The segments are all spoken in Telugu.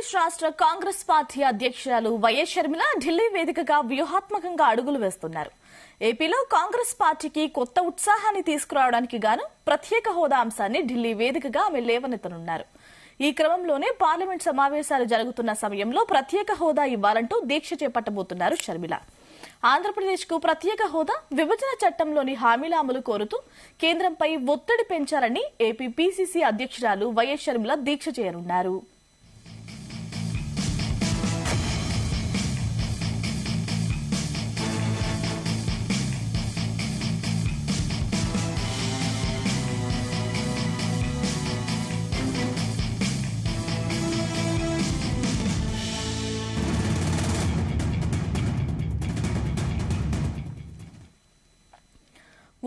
ఆంధ్రప్రదేశ్ రాష్ట్ర కాంగ్రెస్ పార్టీ అధ్యక్షురాలు వైఎస్ షర్మిల ఢిల్లీ వేదికగా వ్యూహాత్మకంగా అడుగులు వేస్తున్నారు. ఏపీలో కాంగ్రెస్ పార్టీకి కొత్త ఉత్సాహాన్ని తీసుకురావడానికి గాను ప్రత్యేక హోదా అంశాన్ని ఢిల్లీ వేదికగా ఆమె లేవనెత్తనున్నారు. ఈ క్రమంలోనే పార్లమెంట్ సమావేశాలు జరుగుతున్న సమయంలో ప్రత్యేక హోదా ఇవ్వాలంటూ దీక్ష చేపట్టబోతున్నారు షర్మిల. ఆంధ్రప్రదేశ్ కు ప్రత్యేక హోదా, విభజన చట్టంలోని హామీల అమలు కోరుతూ కేంద్రంపై ఒత్తిడి పెంచారని ఏపీ పీసీసీ అధ్యక్షురాలు వైఎస్ షర్మిల దీక్ష చేయనున్నారు.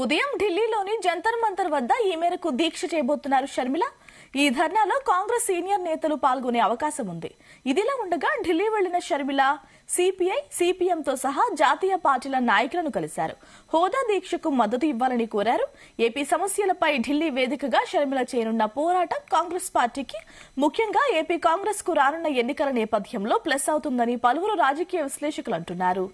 ఉదయం ఢిల్లీలోని జంతర్ మంతర్ వద్ద ఈ మేరకు దీక్ష చేయబోతున్నారు షర్మిల. ఈ ధర్నాలో కాంగ్రెస్ సీనియర్ నేతలు పాల్గొనే అవకాశం ఉంది. ఇదిలా ఉండగా ఢిల్లీ వెళ్లిన షర్మిల సిపిఐ, సిపిఎంతో సహా జాతీయ పార్టీల నాయకులను కలిశారు. హోదా దీక్షకు మద్దతు ఇవ్వాలని కోరారు. ఏపీ సమస్యలపై ఢిల్లీ వేదికగా షర్మిల చేయనున్న పోరాటం కాంగ్రెస్ పార్టీకి, ముఖ్యంగా ఏపీ కాంగ్రెస్ కు రానున్న ఎన్నికల నేపథ్యంలో ప్లస్ అవుతుందని పలువురు రాజకీయ విశ్లేషకులు అంటున్నారు.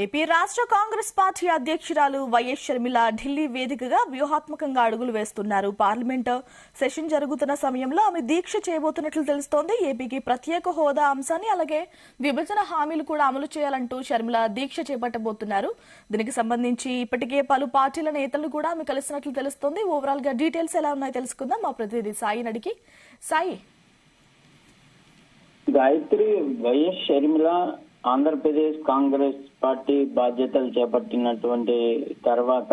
ఏపీ రాష్ట్ర కాంగ్రెస్ పార్టీ అధ్యక్షురాలు వైఎస్ షర్మిల ఢిల్లీ వేదికగా వ్యూహాత్మకంగా అడుగులు వేస్తున్నారు. పార్లమెంట్ సెషన్ జరుగుతున్న సమయంలో ఆమె దీక్ష చేయబోతున్నట్లు తెలుస్తోంది. ఏపీకి ప్రత్యేక హోదా అంశాన్ని, అలాగే విభజన హామీలు కూడా అమలు చేయాలంటూ షర్మిల దీక్ష చేపట్టబోతున్నారు. దీనికి సంబంధించి ఇప్పటికే పలు పార్టీల నేతలు కూడా ఆమె కలిసినట్లు తెలుస్తోంది. ఓవరాల్ గా డీటెయిల్స్ ఎలా ఉన్నాయో తెలుసుకుందాం మా ప్రతినిధి సాయిని అడిగి. సాయి, గాయత్రి, వైఎస్ షర్మిల ఆంధ్రప్రదేశ్ కాంగ్రెస్ పార్టీ బాధ్యతలు చేపట్టినటువంటి తర్వాత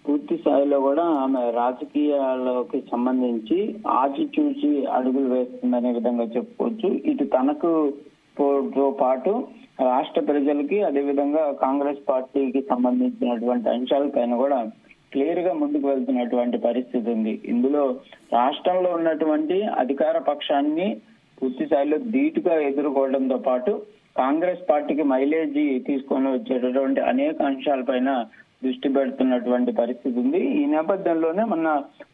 పూర్తి స్థాయిలో కూడా ఆమె రాజకీయాలకి సంబంధించి ఆచిచూచి అడుగులు వేస్తుందనే విధంగా చెప్పుకోవచ్చు. ఇటు తనకు పాటు రాష్ట్ర ప్రజలకి, అదేవిధంగా కాంగ్రెస్ పార్టీకి సంబంధించినటువంటి అంశాలపైన కూడా క్లియర్ గా ముందుకు వెళ్తున్నటువంటి పరిస్థితి ఉంది. ఇందులో రాష్ట్రంలో ఉన్నటువంటి అధికార పక్షాన్ని పూర్తి స్థాయిలో ధీటుగా ఎదుర్కోవడంతో పాటు కాంగ్రెస్ పార్టీకి మైలేజీ తీసుకొని వచ్చేటటువంటి అనేక అంశాలపైన దృష్టి పెడుతున్నటువంటి పరిస్థితి ఉంది. ఈ నేపథ్యంలోనే మొన్న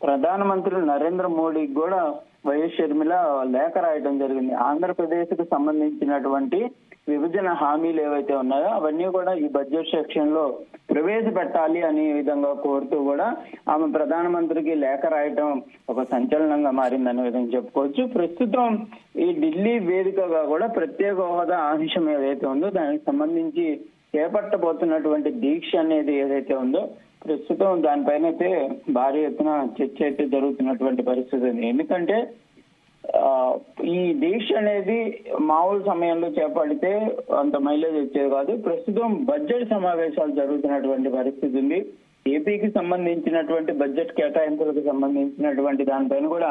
ప్రధానమంత్రి నరేంద్ర మోడీకి కూడా వైఎస్ షర్మిల లేఖ రాయడం జరిగింది. ఆంధ్రప్రదేశ్ కు సంబంధించినటువంటి విభజన హామీలు ఏవైతే ఉన్నాయో అవన్నీ కూడా ఈ బడ్జెట్ సెక్షన్ లో ప్రవేశపెట్టాలి అనే విధంగా కోరుతూ కూడా ఆమె ప్రధానమంత్రికి లేఖ రాయటం ఒక సంచలనంగా మారిందనే విధంగా చెప్పుకోవచ్చు. ప్రస్తుతం ఈ ఢిల్లీ వేదికగా కూడా ప్రత్యేక హోదా అంశం ఏదైతే ఉందో దానికి సంబంధించి చేపట్టబోతున్నటువంటి దీక్ష అనేది ఏదైతే ఉందో ప్రస్తుతం దానిపైన అయితే భారీ ఎత్తున చర్చ అయితే జరుగుతున్నటువంటి పరిస్థితి ఉంది. ఎందుకంటే ఈ దీక్ష అనేది మామూలు సమయంలో చేపడితే అంత మైలేజ్ వచ్చేది కాదు. ప్రస్తుతం బడ్జెట్ సమావేశాలు జరుగుతున్నటువంటి పరిస్థితి ఉంది. ఏపీకి సంబంధించినటువంటి బడ్జెట్ కేటాయింపులకు సంబంధించినటువంటి దానిపైన కూడా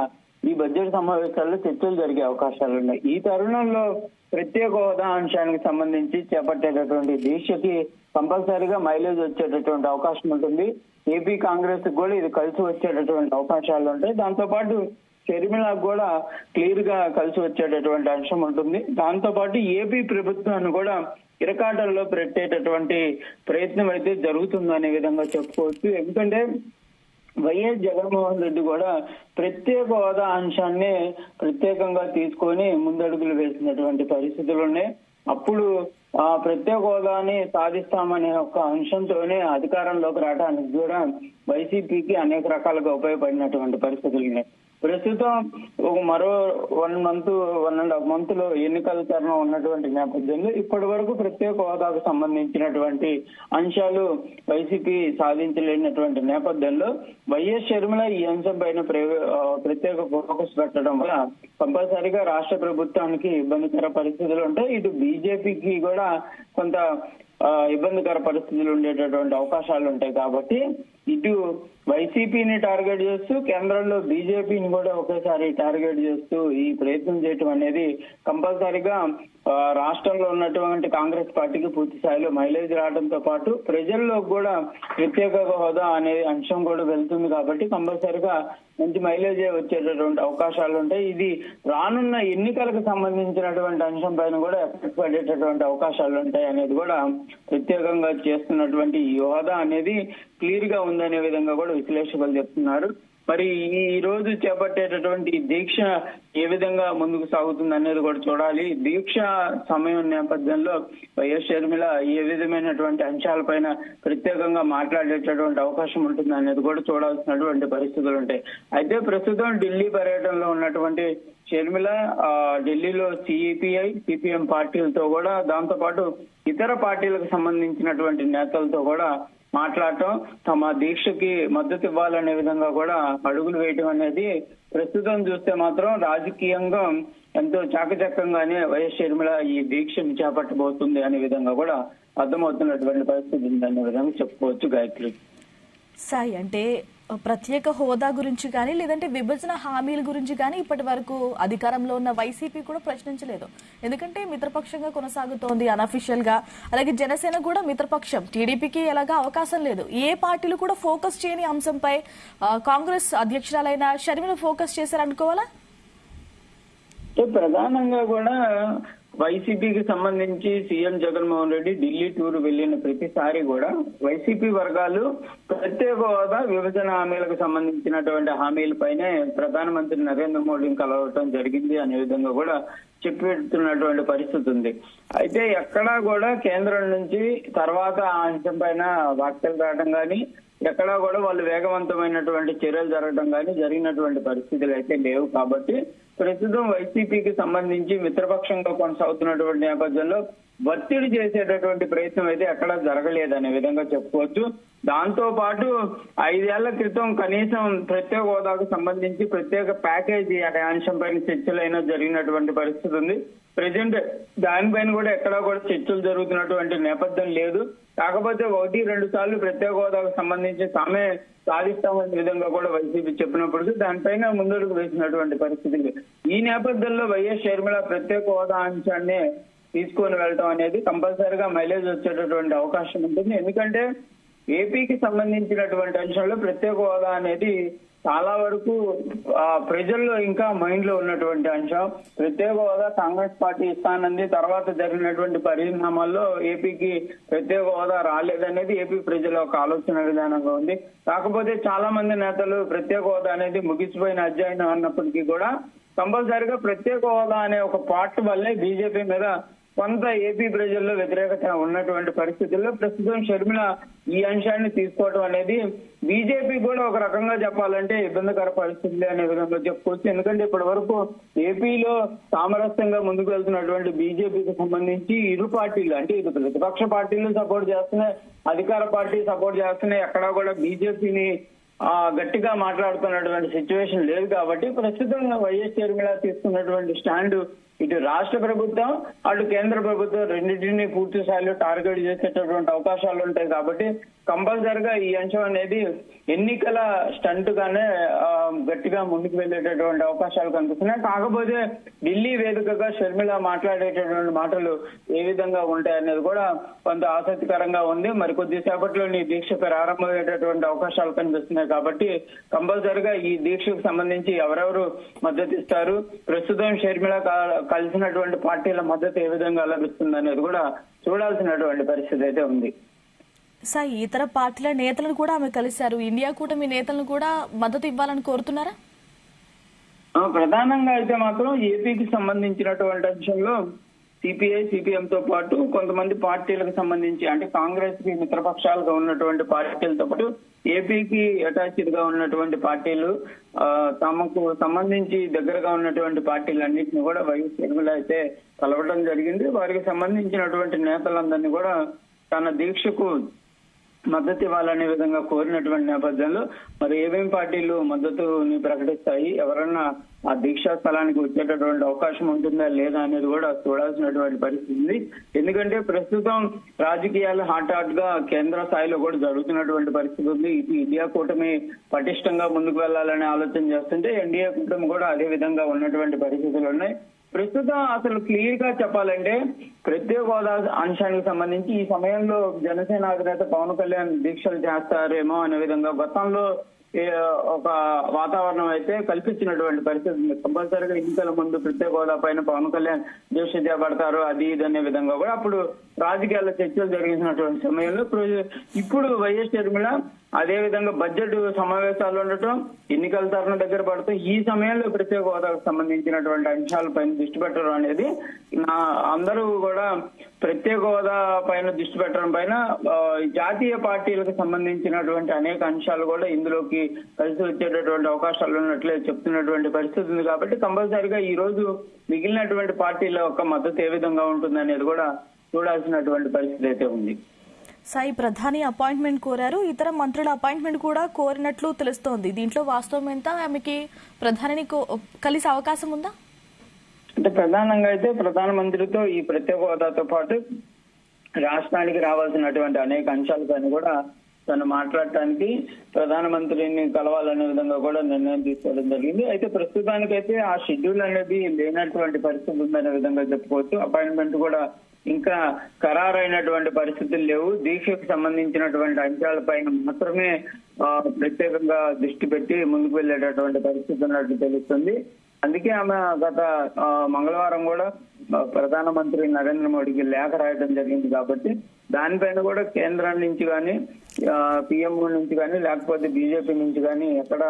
ఈ బడ్జెట్ సమావేశాల్లో చర్చలు జరిగే అవకాశాలు ఉన్నాయి. ఈ తరుణంలో ప్రత్యేక హోదా అంశానికి సంబంధించి చేపట్టేటటువంటి దీక్షకి కంపల్సరీగా మైలేజ్ వచ్చేటటువంటి అవకాశం ఉంటుంది. ఏపీ కాంగ్రెస్ కూడా ఇది కలిసి వచ్చేటటువంటి అవకాశాలు ఉంటాయి. దాంతో పాటు షర్మిలకు కూడా క్లియర్ గా కలిసి వచ్చేటటువంటి అంశం ఉంటుంది. దాంతో పాటు ఏపీ ప్రభుత్వాన్ని కూడా ఇరకాటంలో పెట్టేటటువంటి ప్రయత్నం అయితే జరుగుతుందనే విధంగా చెప్పుకోవచ్చు. ఎందుకంటే వైఎస్ జగన్మోహన్ రెడ్డి కూడా ప్రత్యేక హోదా అంశాన్ని ప్రత్యేకంగా తీసుకొని ముందడుగులు వేసినటువంటి పరిస్థితులు ఉన్నాయి. అప్పుడు ఆ ప్రత్యేక హోదాని సాధిస్తామనే ఒక అంశంతోనే అధికారంలోకి రావడానికి కూడా వైసీపీకి అనేక రకాలుగా ఉపయోగపడినటువంటి పరిస్థితులు ఉన్నాయి. ప్రస్తుతం ఒక మరో 1.5 మంత్ లో ఎన్నికల తరుణం ఉన్నటువంటి నేపథ్యంలో ఇప్పటి వరకు ప్రత్యేక హోదాకు సంబంధించినటువంటి అంశాలు వైసీపీ సాధించలేనటువంటి నేపథ్యంలో వైఎస్ షర్మిల ఈ అంశం పైన ప్రత్యేక ఫోకస్ పెట్టడం వల్ల కంపల్సరీగా రాష్ట్ర ప్రభుత్వానికి ఇబ్బందికర పరిస్థితులు ఉంటాయి. ఇటు బీజేపీకి కూడా కొంత ఇబ్బందికర పరిస్థితులు ఉండేటటువంటి అవకాశాలు ఉంటాయి. కాబట్టి ఇటు వైసీపీని టార్గెట్ చేస్తూ కేంద్రంలో బీజేపీని కూడా ఒకేసారి టార్గెట్ చేస్తూ ఈ ప్రయత్నం చేయటం అనేది కంపల్సరీగా రాష్ట్రంలో ఉన్నటువంటి కాంగ్రెస్ పార్టీకి పూర్తి స్థాయిలో మైలేజ్ రావడంతో పాటు ప్రజల్లో కూడా ప్రత్యేక హోదా అనే అంశం కూడా వెళ్తుంది కాబట్టి కంపల్సరిగా మంచి మైలేజ్ వచ్చేటటువంటి అవకాశాలు ఉంటాయి. ఇది రానున్న ఎన్నికలకు సంబంధించినటువంటి అంశం పైన కూడా ఎఫెక్ట్ పడేటటువంటి అవకాశాలు ఉంటాయి అనేది కూడా ప్రత్యేకంగా చేస్తున్నటువంటి ఈ హోదా అనేది క్లియర్ గా ఉందనే విధంగా కూడా విశ్లేషకులు చెప్తున్నారు. మరి ఈ రోజు చేపట్టేటటువంటి దీక్ష ఏ విధంగా ముందుకు సాగుతుంది అనేది కూడా చూడాలి. దీక్ష సమయం నేపథ్యంలో వైఎస్ షర్మిల ఏ విధమైనటువంటి అంశాలపైన ప్రత్యేకంగా మాట్లాడేటటువంటి అవకాశం ఉంటుంది అనేది కూడా చూడాల్సినటువంటి పరిస్థితులు ఉంటాయి. అయితే ప్రస్తుతం ఢిల్లీ పర్యటనలో ఉన్నటువంటి షర్మిల ఢిల్లీలో సిపిఐ సిపిఎం పార్టీలతో కూడా దాంతో పాటు ఇతర పార్టీలకు సంబంధించినటువంటి నేతలతో కూడా మాట్లాడటం, తమ దీక్షకి మద్దతు ఇవ్వాలనే విధంగా కూడా అడుగులు వేయటం అనేది ప్రస్తుతం చూస్తే మాత్రం రాజకీయంగా ఎంతో చాకచక్యంగానే వైఎస్ షర్మిల ఈ దీక్షను చేపట్టబోతుంది అనే విధంగా కూడా అర్థమవుతున్నటువంటి పరిస్థితి ఉందనే విధంగా చెప్పుకోవచ్చు. గాయత్రి, సాయి, అంటే ప్రత్యేక హోదా గురించి కానీ లేదంటే విభజన హామీల గురించి కానీ ఇప్పటి వరకు అధికారంలో ఉన్న వైసీపీ కూడా ప్రశ్నించలేదు. ఎందుకంటే మిత్రపక్షంగా కొనసాగుతోంది అనఫిషియల్ గా. అలాగే జనసేన కూడా మిత్రపక్షం, టీడీపీకి ఎలాగా అవకాశం లేదు. ఏ పార్టీలు కూడా ఫోకస్ చేయని అంశంపై కాంగ్రెస్ అధ్యక్షురాలైన షర్మిల ఫోకస్ చేశారనుకోవాలా? ప్రధానంగా కూడా వైసీపీకి సంబంధించి సీఎం జగన్మోహన్ రెడ్డి ఢిల్లీ టూర్ వెళ్లిన ప్రతిసారి కూడా వైసీపీ వర్గాలు ప్రత్యేక హోదా విభజన హామీలకు సంబంధించినటువంటి హామీలపైనే ప్రధానమంత్రి నరేంద్ర మోడీని కలవటం జరిగింది అనే విధంగా కూడా చెప్పిస్తున్నటువంటి పరిస్థితి ఉంది. అయితే ఎక్కడా కూడా కేంద్రం నుంచి తర్వాత ఆ అంశం పైన వ్యాఖ్యలు రావడం కానీ, ఎక్కడా కూడా వాళ్ళు వేగవంతమైనటువంటి చర్యలు జరగడం కానీ జరిగినటువంటి పరిస్థితులు అయితే లేవు. కాబట్టి ప్రస్తుతం వైసీపీకి సంబంధించి మిత్రపక్షంగా కొనసాగుతున్నటువంటి నేపథ్యంలో ఒత్తిడి చేసేటటువంటి ప్రయత్నం అయితే ఎక్కడా జరగలేదనే విధంగా చెప్పుకోవచ్చు. దాంతో పాటు 5 ఏళ్ల క్రితం కనీసం ప్రత్యేక హోదాకు సంబంధించి ప్రత్యేక ప్యాకేజీ అనే అంశం పైన చర్చలైనా జరిగినటువంటి పరిస్థితి ఉంది. ప్రజెంట్ దానిపైన కూడా ఎక్కడా కూడా చర్చలు జరుగుతున్నటువంటి నేపథ్యం లేదు. కాకపోతే 1-2 సార్లు ప్రత్యేక హోదాకు సంబంధించి తామే సాధిస్తామనే విధంగా కూడా వైసీపీ చెప్పినప్పుడు దానిపైన ముందడుగు వేసినటువంటి పరిస్థితి. ఈ నేపథ్యంలో వైఎస్ షర్మిల ప్రత్యేక హోదా అంశాన్ని తీసుకొని వెళ్ళటం అనేది కంపల్సరిగా మైలేజ్ వచ్చేటటువంటి అవకాశం ఉంటుంది. ఎందుకంటే ఏపీకి సంబంధించినటువంటి అంశంలో ప్రత్యేక హోదా అనేది చాలా వరకు ప్రజల్లో ఇంకా మైండ్ లో ఉన్నటువంటి అంశం. ప్రత్యేక హోదా కాంగ్రెస్ పార్టీ ఇస్తానంది, తర్వాత జరిగినటువంటి పరిణామాల్లో ఏపీకి ప్రత్యేక హోదా రాలేదనేది ఏపీ ప్రజల ఒక ఆలోచన విధానంగా ఉంది. కాకపోతే చాలా మంది నేతలు ప్రత్యేక హోదా అనేది ముగిసిపోయిన అధ్యాయం అన్నప్పటికీ కూడా కంపల్సరిగా ప్రత్యేక హోదా అనే ఒక పార్ట్ వల్లే బీజేపీ మీద కొంత ఏపీ ప్రజల్లో వ్యతిరేకత ఉన్నటువంటి పరిస్థితుల్లో ప్రస్తుతం షర్మిల ఈ అంశాన్ని తీసుకోవడం అనేది బీజేపీ కూడా ఒక రకంగా చెప్పాలంటే ఇబ్బందికర పరిస్థితులే అనే విధంగా చెప్పుకోవచ్చు. ఎందుకంటే ఇప్పటి వరకు ఏపీలో సామరస్యంగా ముందుకు వెళ్తున్నటువంటి బీజేపీకి సంబంధించి ఇరు పార్టీలు, అంటే ఇటు ప్రతిపక్ష పార్టీలు సపోర్ట్ చేస్తున్నాయి, అధికార పార్టీ సపోర్ట్ చేస్తున్నాయి, ఎక్కడా కూడా బీజేపీని గట్టిగా మాట్లాడుతున్నటువంటి సిచ్యువేషన్ లేదు. కాబట్టి ప్రస్తుతం వైఎస్ షర్మిల తీసుకున్నటువంటి స్టాండ్ ఇటు రాష్ట్ర ప్రభుత్వం అటు కేంద్ర ప్రభుత్వం రెండింటినీ పూర్తి స్థాయిలో టార్గెట్ చేసేటటువంటి అవకాశాలు ఉంటాయి. కాబట్టి కంపల్సరిగా ఈ అంశం అనేది ఎన్నికల స్టంట్ గానే గట్టిగా ముందుకు వెళ్లేటటువంటి అవకాశాలు కనిపిస్తున్నాయి. కాకపోతే ఢిల్లీ వేదికగా షర్మిల మాట్లాడేటటువంటి మాటలు ఏ విధంగా ఉంటాయనేది కూడా కొంత ఆసక్తికరంగా ఉంది. మరి కొద్దిసేపట్లో ఈ దీక్ష ప్రారంభమయ్యేటటువంటి అవకాశాలు కనిపిస్తున్నాయి. కాబట్టి కంపల్సరిగా ఈ దీక్షకు సంబంధించి ఎవరెవరు మద్దతు ఇస్తారు, ప్రస్తుతం షర్మిల కలిసినటువంటి పార్టీల మద్దతు ఏ విధంగా లభిస్తుంది అనేది కూడా చూడాల్సినటువంటి పరిస్థితి అయితే ఉంది. సార్, ఇతర పార్టీల నేతలను కూడా ఆమె కలిశారు. ఇండియా కూటమి నేతలను కూడా మద్దతు ఇవ్వాలని కోరుతున్నారా? ప్రధానంగా అయితే మాత్రం ఏపీకి సంబంధించినటువంటి అంశంలో సిపిఐ సిపిఎం తో పాటు కొంతమంది పార్టీలకు సంబంధించి, అంటే కాంగ్రెస్ కి మిత్రపక్షాలుగా ఉన్నటువంటి పార్టీలతో పాటు ఏపీకి అటాచ్డ్ గా ఉన్నటువంటి పార్టీలు, తమకు సంబంధించి దగ్గరగా ఉన్నటువంటి పార్టీలన్నింటినీ కూడా వైఎస్ షర్మిల అయితే కలవడం జరిగింది. వారికి సంబంధించినటువంటి నేతలందరినీ కూడా తన దీక్షకు మద్దతు ఇవ్వాలనే విధంగా కోరినటువంటి నేపథ్యంలో మరి ఏమేం పార్టీలు మద్దతుని ప్రకటిస్తాయి, ఎవరన్నా ఆ దీక్షా స్థలానికి వచ్చేటటువంటి అవకాశం ఉంటుందా లేదా అనేది కూడా చూడాల్సినటువంటి పరిస్థితి ఉంది. ఎందుకంటే ప్రస్తుతం రాజకీయాలు హాట్ గా కేంద్ర స్థాయిలో కూడా జరుగుతున్నటువంటి పరిస్థితి ఉంది. ఇటు ఇండియా కూటమి పటిష్టంగా ముందుకు వెళ్లాలనే ఆలోచన చేస్తుంటే ఎన్డీఏ కూటమి కూడా అదే విధంగా ఉన్నటువంటి పరిస్థితులు ఉన్నాయి. ప్రస్తుతం అసలు క్లియర్ గా చెప్పాలంటే ప్రత్యేక హోదా అంశానికి సంబంధించి ఈ సమయంలో జనసేన అధినేత పవన్ కళ్యాణ్ దీక్షలు చేస్తారేమో అనే విధంగా గతంలో ఒక వాతావరణం అయితే కల్పించినటువంటి పరిస్థితి ఉంది. కంపల్సరీగా ఎన్నికల ముందు ప్రత్యేక హోదా పైన పవన్ కళ్యాణ్ దీక్ష చేపడతారు అది ఇది అనే విధంగా కూడా అప్పుడు రాజకీయాల్లో చర్చలు జరిగినటువంటి సమయంలో ఇప్పుడు వైఎస్ షర్మిల అదే విధంగా బడ్జెట్ సమావేశాలు ఉండటం, ఎన్నికల తరుణం దగ్గర పడుతూ ఈ సమయంలో ప్రత్యేక హోదాకు సంబంధించినటువంటి అంశాలపైన దృష్టి పెట్టడం అనేది అందరూ కూడా ప్రత్యేక హోదా పైన దృష్టి పెట్టడం పైన జాతీయ పార్టీలకు సంబంధించినటువంటి అనేక అంశాలు కూడా ఇందులోకి కలిసి వచ్చేటటువంటి అవకాశాలు ఉన్నట్లే చెప్తున్నటువంటి పరిస్థితి ఉంది. కాబట్టి కంపల్సరీగా ఈ రోజు మిగిలినటువంటి పార్టీల యొక్క మద్దతు ఏ విధంగా ఉంటుంది అనేది కూడా చూడాల్సినటువంటి పరిస్థితి అయితే ఉంది. సాయి, ప్రధాని అపాయింట్మెంట్ కోరారు, ఇతర మంత్రుల అపాయింట్మెంట్ కూడా కోరినట్లు తెలుస్తోంది. దీంట్లో వాస్తవం ఎంత? ఆమెకి ప్రధానిని కలిసే అవకాశం ఉందా? అంటే ప్రధానంగా అయితే ప్రధానమంత్రితో ఈ ప్రత్యేక హోదాతో పాటు రాష్ట్రానికి రావాల్సినటువంటి అనేక అంశాలపైన కూడా తను మాట్లాడటానికి ప్రధానమంత్రిని కలవాలనే విధంగా కూడా నిర్ణయం తీసుకోవడం జరిగింది. అయితే ప్రస్తుతానికైతే ఆ షెడ్యూల్ అనేది లేనటువంటి పరిస్థితి ఉందనే విధంగా చెప్పుకోవచ్చు. అపాయింట్మెంట్ కూడా ఇంకా ఖరారైనటువంటి పరిస్థితులు లేవు. దీక్షకు సంబంధించినటువంటి అంశాలపైన మాత్రమే ప్రత్యేకంగా దృష్టి పెట్టి ముందుకు వెళ్లేటటువంటి పరిస్థితి ఉన్నట్టు తెలుస్తుంది. అందుకే ఆమె గత మంగళవారం కూడా ప్రధానమంత్రి నరేంద్ర మోడీకి లేఖ రాయడం జరిగింది. కాబట్టి దానిపైన కూడా కేంద్రం నుంచి కానీ పిఎం నుంచి కానీ లేకపోతే బీజేపీ నుంచి కానీ ఎక్కడ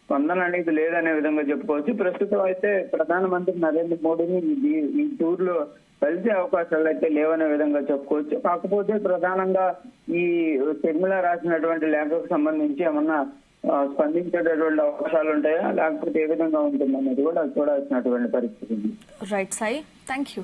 స్పందన అనేది లేదనే విధంగా చెప్పుకోవచ్చు. ప్రస్తుతం అయితే ప్రధానమంత్రి నరేంద్ర మోడీని ఈ టూర్ లో కలిసే అవకాశాలు అయితే లేవనే విధంగా చెప్పుకోవచ్చు. కాకపోతే ప్రధానంగా ఈ షర్మిల రాసినటువంటి లేఖకు సంబంధించి ఏమన్నా స్పందించేటటువంటి అవకాశాలు ఉంటాయా లేకపోతే ఏ విధంగా ఉంటుందనేది కూడా చూడాల్సినటువంటి పరిస్థితి ఉంది. Right Sai, thank you.